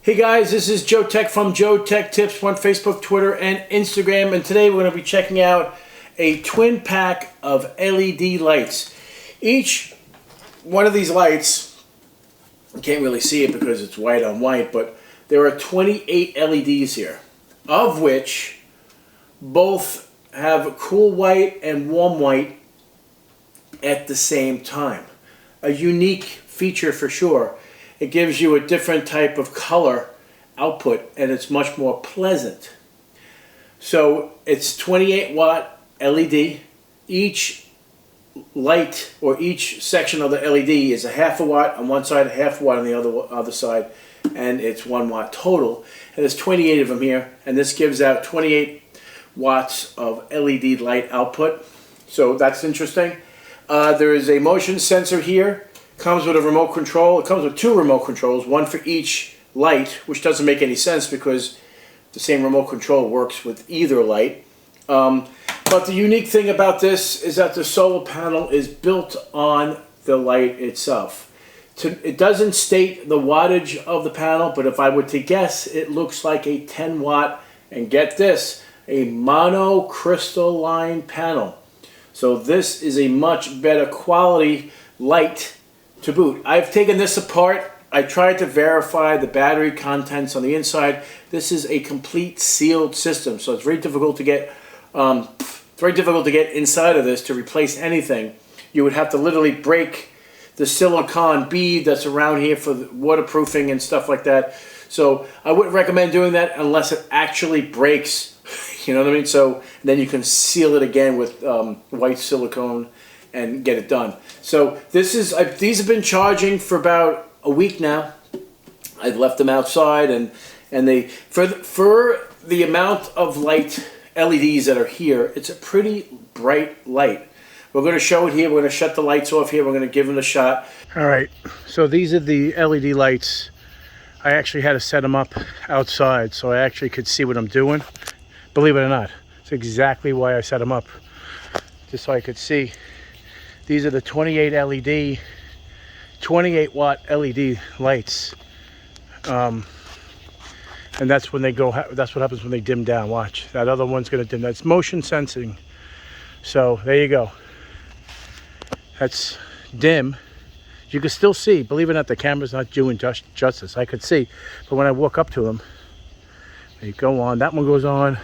Hey guys, this is Joe Tech from JoeteckTips on Facebook, Twitter, and Instagram, and today we're going to be checking out a twin pack of LED lights. Each one of these lights, you can't really see it because it's white on white, but there are 28 LEDs here, of which both have cool white and warm white at the same time. A unique feature for sure. It gives you a different type of color output and it's much more pleasant. So it's 28 watt LED. Each light or each section of the LED is a half a watt on one side, a half a watt on the other side, and it's 1 watt total. And there's 28 of them here, and this gives out 28 watts of LED light output. So that's interesting. There is a motion sensor here. Comes with a remote control. It comes with 2 remote controls, one for each light, which doesn't make any sense because the same remote control works with either light. But the unique thing about this is that the solar panel is built on the light itself. It doesn't state the wattage of the panel, but if I were to guess, it looks like a 10 watt, and get this, a monocrystalline panel. So this is a much better quality light to boot. I've taken this apart. I tried to verify the battery contents on the inside. This is a complete sealed system, so it's very difficult to get inside of this to replace anything. You would have to literally break the silicone bead that's around here for the waterproofing and stuff like that. So I wouldn't recommend doing that unless it actually breaks. You know what I mean? So then you can seal it again with white silicone and get it done. So this is these have been charging for about a week now. I've left them outside, and they for the amount of light LEDs that are here, it's a pretty bright light. We're going to show it here. We're going to shut the lights off here. We're going to give them a shot. All right. So these are the LED lights. I actually had to set them up outside so I actually could see what I'm doing. Believe it or not, it's exactly why I set them up, just so I could see. These are the 28 watt LED lights, and that's when they go. That's what happens when they dim down. Watch, that other one's going to dim. That's motion sensing. So there you go. That's dim. You can still see. Believe it or not, the camera's not doing justice. I could see, but when I walk up to them, they go on. That one goes on,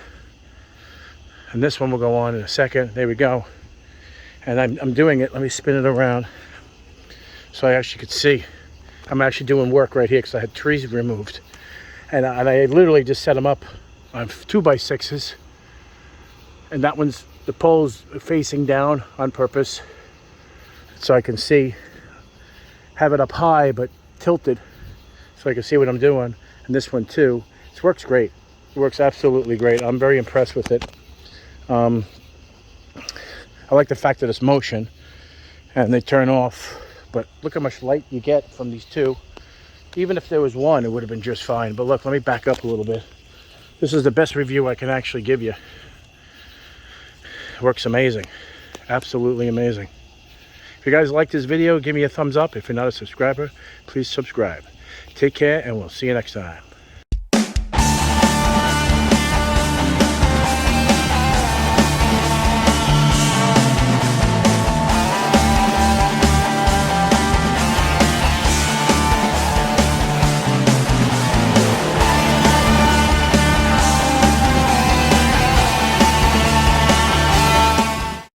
and this one will go on in a second. There we go. And I'm doing it. Let me spin it around so I actually could see. I'm actually doing work right here because I had trees removed. And I literally just set them up on 2x6s. And that one's, the pole's facing down on purpose so I can see. Have it up high but tilted so I can see what I'm doing. And this one too. This works great. It works absolutely great. I'm very impressed with it. I like the fact that it's motion and they turn off, but look how much light you get from these two. Even if there was one, it would have been just fine. But look, let me back up a little bit. This is the best review I can actually give you. It works amazing. Absolutely amazing. If you guys like this video, give me a thumbs up. If you're not a subscriber, please subscribe. Take care, and we'll see you next time.